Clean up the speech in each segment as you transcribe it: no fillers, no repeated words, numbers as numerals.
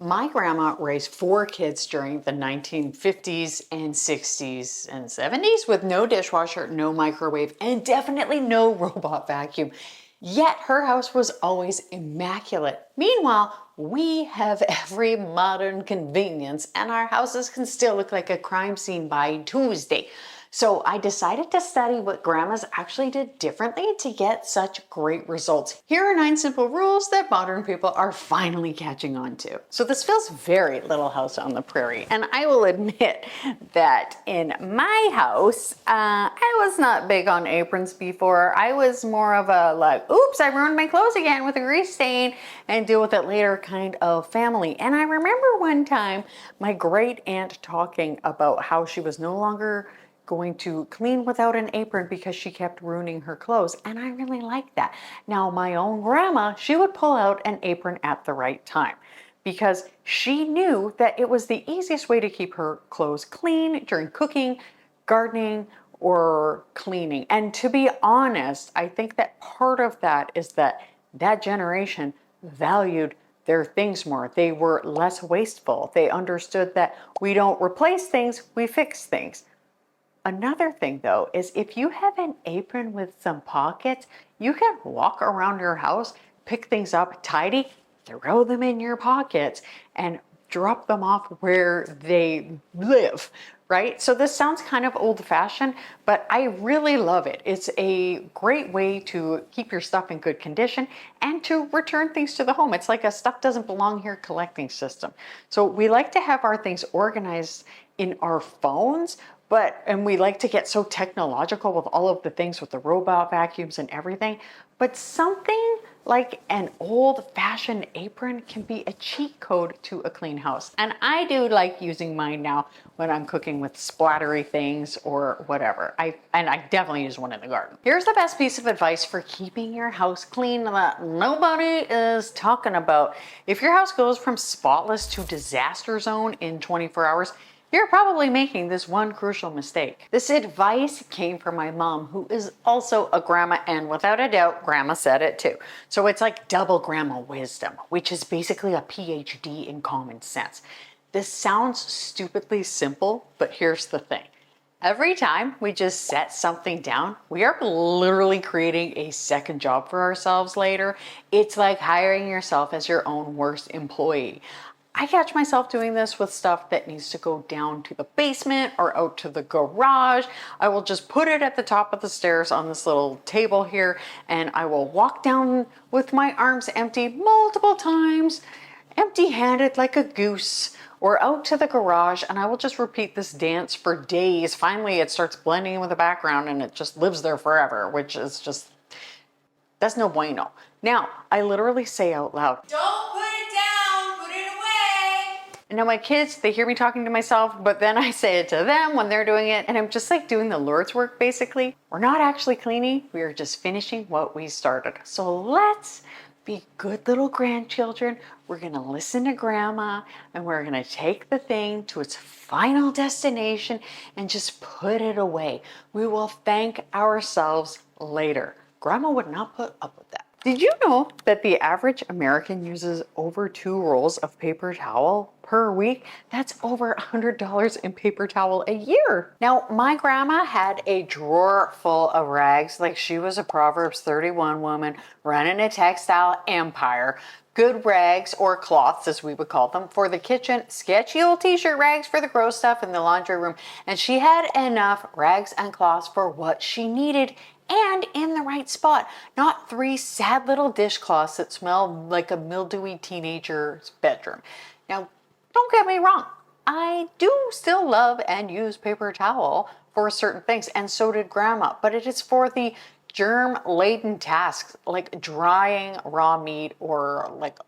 my grandma raised 4 kids during the 1950s and 60s and 70s with no dishwasher, no microwave, and definitely no robot vacuum. Yet her house was always immaculate. Meanwhile, we have every modern convenience and our houses can still look like a crime scene by Tuesday. So I decided to study what grandmas actually did differently to get such great results. Here are 9 simple rules that modern people are finally catching on to. So this feels very Little House on the Prairie, and I will admit that in my house, I was not big on aprons before. I was more of a like, oops, I ruined my clothes again with a grease stain and deal with it later kind of family. And I remember one time my great aunt talking about how she was no longer going to clean without an apron because she kept ruining her clothes, and I really liked that. Now my own grandma, she would pull out an apron at the right time because she knew that it was the easiest way to keep her clothes clean during cooking, gardening, or cleaning. And to be honest, I think that part of that is that that generation valued their things more. They were less wasteful. They understood that we don't replace things, we fix things. Another thing though is if you have an apron with some pockets, you can walk around your house, pick things up, tidy, throw them in your pockets, and drop them off where they live, right? So this sounds kind of old-fashioned, but I really love it. It's a great way to keep your stuff in good condition and to return things to the home. It's like a stuff doesn't belong here collecting system. So we like to have our things organized in our phones, and we like to get so technological with all of the things with the robot vacuums and everything, but something like an old-fashioned apron can be a cheat code to a clean house. And I do like using mine now when I'm cooking with splattery things or whatever. I definitely use one in the garden. Here's the best piece of advice for keeping your house clean that nobody is talking about. If your house goes from spotless to disaster zone in 24 hours, you're probably making this one crucial mistake. This advice came from my mom, who is also a grandma, and without a doubt, grandma said it too. So it's like double grandma wisdom, which is basically a PhD in common sense. This sounds stupidly simple, but here's the thing. Every time we just set something down, we are literally creating a second job for ourselves later. It's like hiring yourself as your own worst employee. I catch myself doing this with stuff that needs to go down to the basement or out to the garage. I will just put it at the top of the stairs on this little table here, and I will walk down with my arms empty multiple times, empty-handed like a goose, or out to the garage, and I will just repeat this dance for days. Finally, it starts blending in with the background and it just lives there forever, which is just, that's no bueno. Now, I literally say out loud, "Don't put it down, put it away." And now my kids, they hear me talking to myself, but then I say it to them when they're doing it, and I'm just like doing the Lord's work basically. We're not actually cleaning, we are just finishing what we started. So let's be good little grandchildren. We're gonna listen to grandma, and we're gonna take the thing to its final destination and just put it away. We will thank ourselves later. Grandma would not put up with that. Did you know that the average American uses over 2 rolls of paper towel per week? That's over $100 in paper towel a year. Now, my grandma had a drawer full of rags like she was a Proverbs 31 woman running a textile empire. Good rags, or cloths as we would call them, for the kitchen, sketchy old t-shirt rags for the gross stuff in the laundry room, and she had enough rags and cloths for what she needed, and in the right spot. Not 3 sad little dishcloths that smell like a mildewy teenager's bedroom. Now, don't get me wrong. I do still love and use paper towel for certain things, and so did grandma, but it is for the germ-laden tasks like drying raw meat or like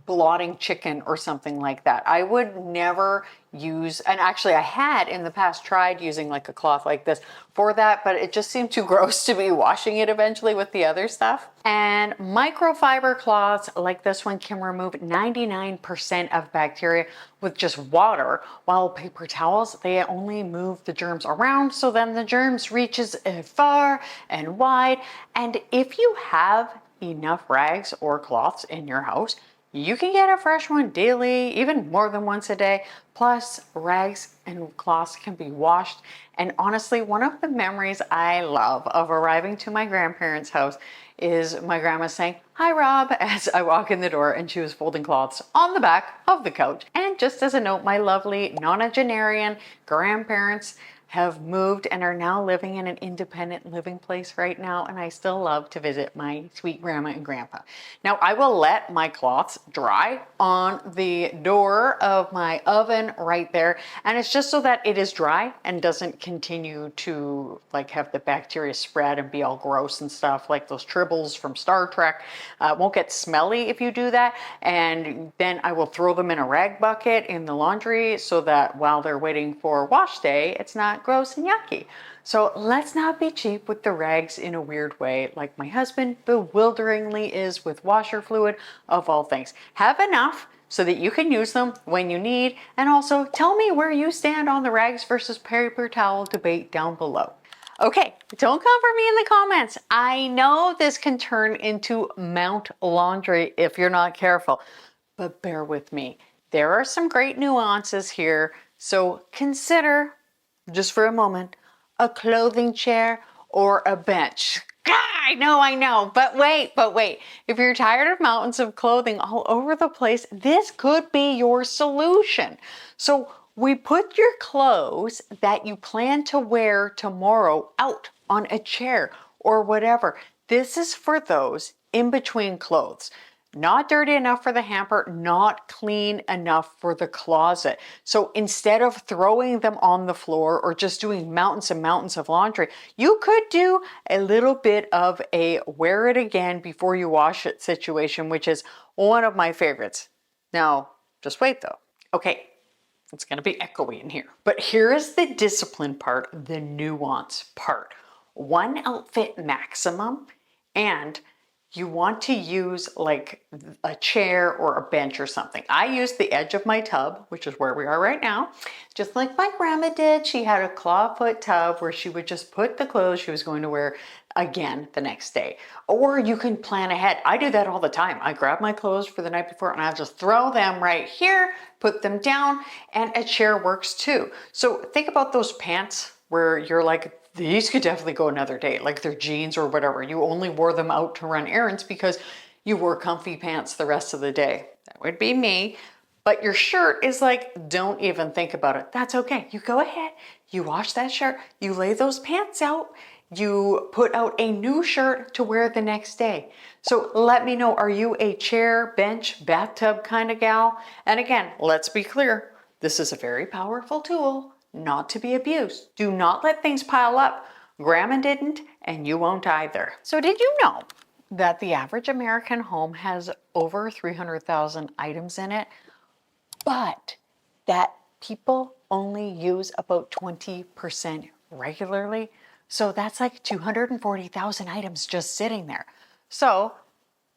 blotting chicken or something like that. I would never use, and actually I had in the past tried using like a cloth like this for that, but it just seemed too gross to be washing it eventually with the other stuff. And microfiber cloths like this one can remove 99% of bacteria with just water, while paper towels, they only move the germs around, so then the germs reaches far and wide. And if you have enough rags or cloths in your house, You can get a fresh one daily, even more than once a day. Plus, rags and cloths can be washed. And honestly, one of the memories I love of arriving to my grandparents' house is my grandma saying, "Hi, Rob," as I walk in the door, and she was folding cloths on the back of the couch. And just as a note, my lovely nonagenarian grandparents have moved and are now living in an independent living place right now, and I still love to visit my sweet grandma and grandpa. Now, I will let my cloths dry on the door of my oven right there, and it's just so that it is dry and doesn't continue to like have the bacteria spread and be all gross and stuff like those tribbles from Star Trek. It won't get smelly if you do that, and then I will throw them in a rag bucket in the laundry so that while they're waiting for wash day, it's not gross and yucky. So let's not be cheap with the rags in a weird way, like my husband bewilderingly is with washer fluid of all things. Have enough so that you can use them when you need, and also tell me where you stand on the rags versus paper towel debate down below. Okay, don't come for me in the comments. I know this can turn into Mount Laundry if you're not careful, but bear with me. There are some great nuances here, so consider, just for a moment, a clothing chair or a bench. I know, but wait. If you're tired of mountains of clothing all over the place, this could be your solution. So we put your clothes that you plan to wear tomorrow out on a chair or whatever. This is for those in between clothes. Not dirty enough for the hamper, not clean enough for the closet. So instead of throwing them on the floor or just doing mountains and mountains of laundry, you could do a little bit of a wear it again before you wash it situation, which is one of my favorites. Now, just wait though. Okay, it's gonna be echoey in here. But here is the discipline part, the nuance part. One outfit maximum, and you want to use like a chair or a bench or something. I use the edge of my tub, which is where we are right now, just like my grandma did. She had a clawfoot tub where she would just put the clothes she was going to wear again the next day. Or you can plan ahead. I do that all the time. I grab my clothes for the night before and I'll just throw them right here, put them down, and a chair works too. So think about those pants where you're like, these could definitely go another day, like they're jeans or whatever. You only wore them out to run errands because you wore comfy pants the rest of the day. That would be me. But your shirt is like, don't even think about it. That's okay. You go ahead, you wash that shirt, you lay those pants out, you put out a new shirt to wear the next day. So let me know, are you a chair, bench, bathtub kind of gal? And again, let's be clear, this is a very powerful tool, not to be abused. Do not let things pile up. Grandma didn't, and you won't either. So did you know that the average American home has over 300,000 items in it, but that people only use about 20% regularly? So that's like 240,000 items just sitting there. So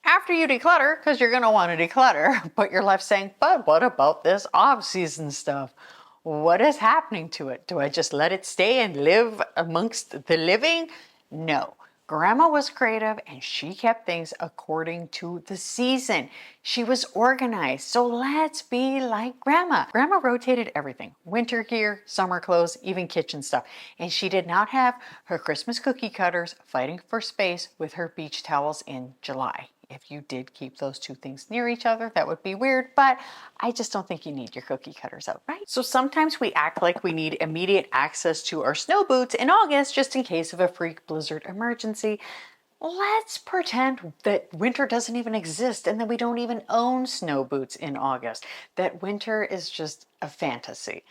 after you declutter, because you're gonna want to declutter, but you're left saying, but what about this off-season stuff? What is happening to it? Do I just let it stay and live amongst the living? No. Grandma was creative and she kept things according to the season. She was organized. So let's be like Grandma. Grandma rotated everything. Winter gear, summer clothes, even kitchen stuff. And she did not have her Christmas cookie cutters fighting for space with her beach towels in July. If you did keep those two things near each other, that would be weird, but I just don't think you need your cookie cutters out, right? So sometimes we act like we need immediate access to our snow boots in August just in case of a freak blizzard emergency. Let's pretend that winter doesn't even exist and that we don't even own snow boots in August. That winter is just a fantasy.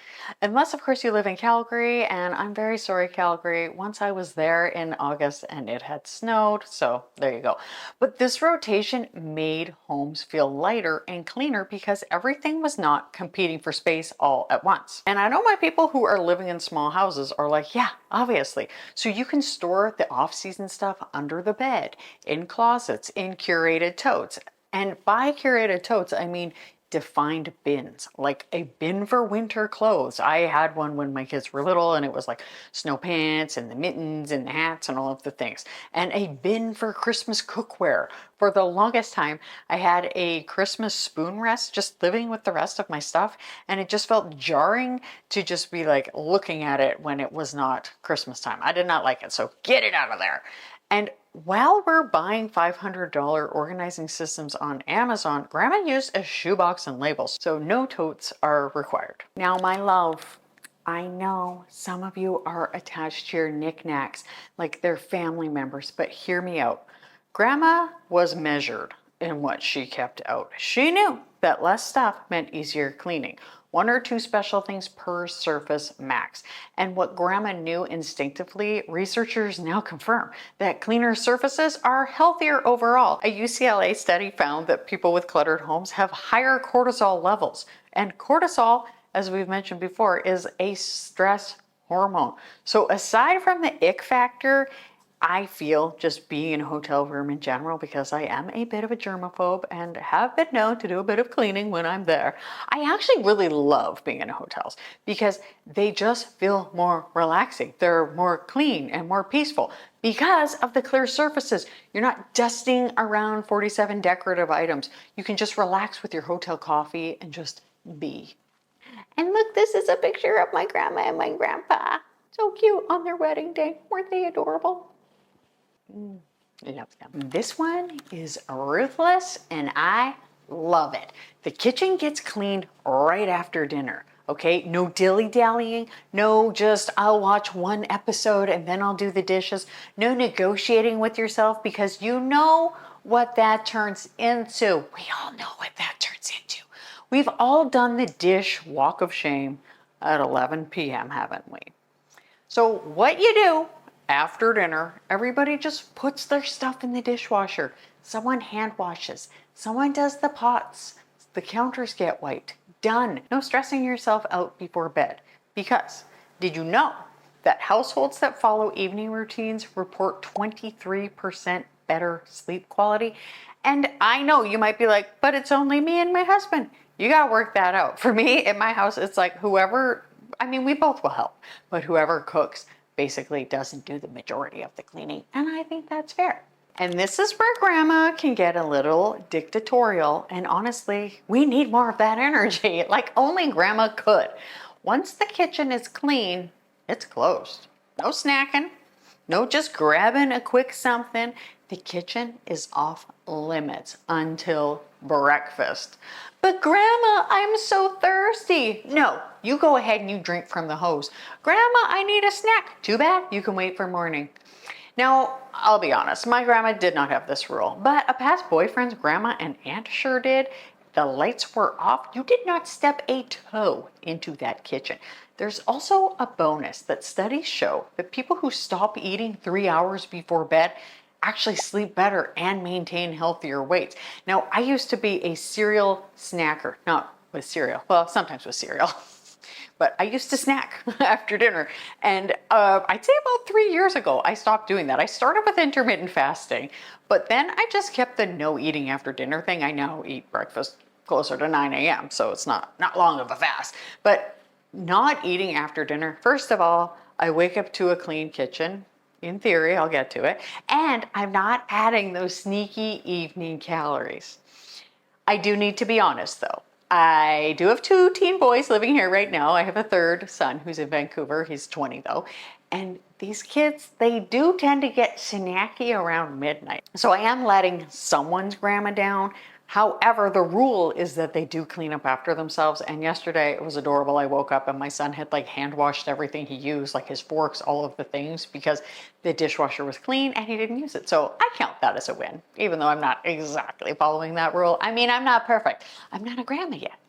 Unless, of course, you live in Calgary, and I'm very sorry, Calgary. Once I was there in August and it had snowed, so there you go. But this rotation made homes feel lighter and cleaner because everything was not competing for space all at once. And I know my people who are living in small houses are like, yeah, obviously. So you can store the off-season stuff under the bed, in closets, in curated totes. And by curated totes, I mean defined bins, like a bin for winter clothes. I had one when my kids were little, and it was like snow pants and the mittens and the hats and all of the things, and a bin for Christmas cookware. For the longest time, I had a Christmas spoon rest just living with the rest of my stuff, and it just felt jarring to just be like looking at it when it was not Christmas time. I did not like it, so get it out of there. And while we're buying $500 organizing systems on Amazon, Grandma used a shoebox and labels, so no totes are required. Now, my love, I know some of you are attached to your knickknacks like they're family members, but hear me out. Grandma was measured in what she kept out. She knew that less stuff meant easier cleaning. 1 or 2 special things per surface max. And what Grandma knew instinctively, researchers now confirm that cleaner surfaces are healthier overall. A UCLA study found that people with cluttered homes have higher cortisol levels. And cortisol, as we've mentioned before, is a stress hormone. So aside from the ick factor, I feel just being in a hotel room in general, because I am a bit of a germaphobe and have been known to do a bit of cleaning when I'm there. I actually really love being in hotels because they just feel more relaxing. They're more clean and more peaceful because of the clear surfaces. You're not dusting around 47 decorative items. You can just relax with your hotel coffee and just be. And look, this is a picture of my grandma and my grandpa. So cute on their wedding day. Weren't they adorable? Love them. This one is ruthless and I love it. The kitchen gets cleaned right after dinner. Okay, no dilly-dallying, no just I'll watch one episode and then I'll do the dishes. No negotiating with yourself, because you know what that turns into. We all know what that turns into. We've all done the dish walk of shame at 11 p.m., haven't we? So what you do after dinner, everybody just puts their stuff in the dishwasher. Someone hand washes, someone does the pots, the counters get wiped. Done. No stressing yourself out before bed. Because did you know that households that follow evening routines report 23% better sleep quality? And I know you might be like, but it's only me and my husband. You gotta work that out. For me, in my house, it's like whoever, I mean, we both will help, but whoever cooks basically doesn't do the majority of the cleaning, and I think that's fair. And this is where Grandma can get a little dictatorial, and honestly, we need more of that energy, like only Grandma could. Once the kitchen is clean, it's closed. No snacking, no just grabbing a quick something. The kitchen is off limits until breakfast. But Grandma, I'm so thirsty. No, you go ahead and you drink from the hose. Grandma, I need a snack. Too bad, you can wait for morning. Now, I'll be honest, my grandma did not have this rule, but a past boyfriend's grandma and aunt sure did. The lights were off. You did not step a toe into that kitchen. There's also a bonus that studies show that people who stop eating 3 hours before bed actually sleep better and maintain healthier weights. Now, I used to be a cereal snacker, not with cereal, well, sometimes with cereal, but I used to snack after dinner. And I'd say about 3 years ago, I stopped doing that. I started with intermittent fasting, but then I just kept the no eating after dinner thing. I now eat breakfast closer to 9 a.m., so it's not long of a fast. But not eating after dinner, first of all, I wake up to a clean kitchen. In theory, I'll get to it. And I'm not adding those sneaky evening calories. I do need to be honest though. I do have 2 teen boys living here right now. I have a 3rd son who's in Vancouver. He's 20 though. And these kids, they do tend to get snacky around midnight. So I am letting someone's grandma down. However, the rule is that they do clean up after themselves. And yesterday it was adorable. I woke up and my son had like hand washed everything he used, like his forks, all of the things, because the dishwasher was clean and he didn't use it. So I count that as a win, even though I'm not exactly following that rule. I mean, I'm not perfect. I'm not a grandma yet.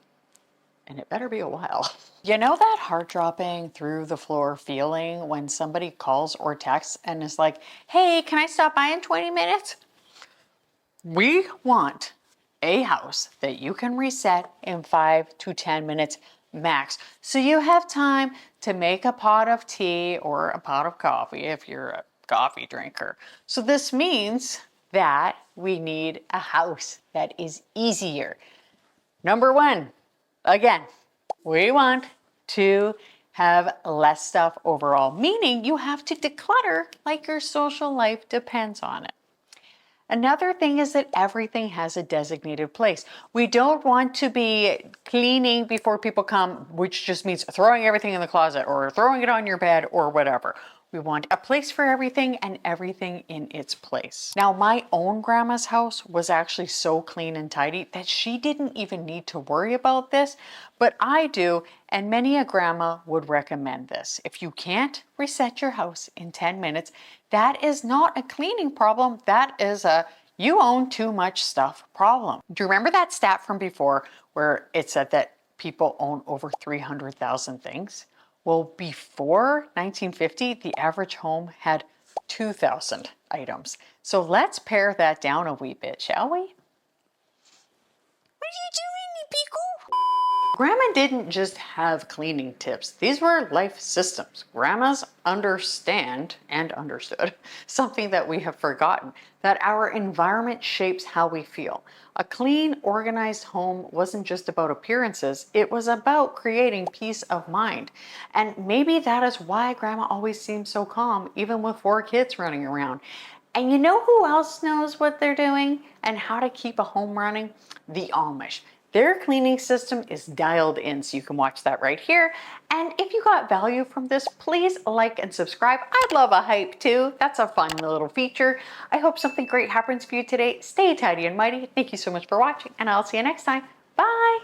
And it better be a while. You know that heart dropping through the floor feeling when somebody calls or texts and is like, hey, can I stop by in 20 minutes? We want a house that you can reset in 5 to 10 minutes max. So you have time to make a pot of tea or a pot of coffee if you're a coffee drinker. So this means that we need a house that is easier. Number one, again, we want to have less stuff overall, meaning you have to declutter like your social life depends on it. Another thing is that everything has a designated place. We don't want to be cleaning before people come, which just means throwing everything in the closet or throwing it on your bed or whatever. We want a place for everything and everything in its place. Now, my own grandma's house was actually so clean and tidy that she didn't even need to worry about this, but I do, and many a grandma would recommend this. If you can't reset your house in 10 minutes, that is not a cleaning problem. That is a you own too much stuff problem. Do you remember that stat from before where it said that people own over 300,000 things? Well, before 1950, the average home had 2,000 items. So let's pare that down a wee bit, shall we? What are you doing, Pico? Grandma didn't just have cleaning tips. These were life systems. Grandmas understand and understood something that we have forgotten, that our environment shapes how we feel. A clean, organized home wasn't just about appearances, it was about creating peace of mind. And maybe that is why Grandma always seemed so calm, even with 4 kids running around. And you know who else knows what they're doing and how to keep a home running? The Amish. Their cleaning system is dialed in, so you can watch that right here. And if you got value from this, please like and subscribe. I'd love a hype too. That's a fun little feature. I hope something great happens for you today. Stay tidy and mighty. Thank you so much for watching, and I'll see you next time. Bye.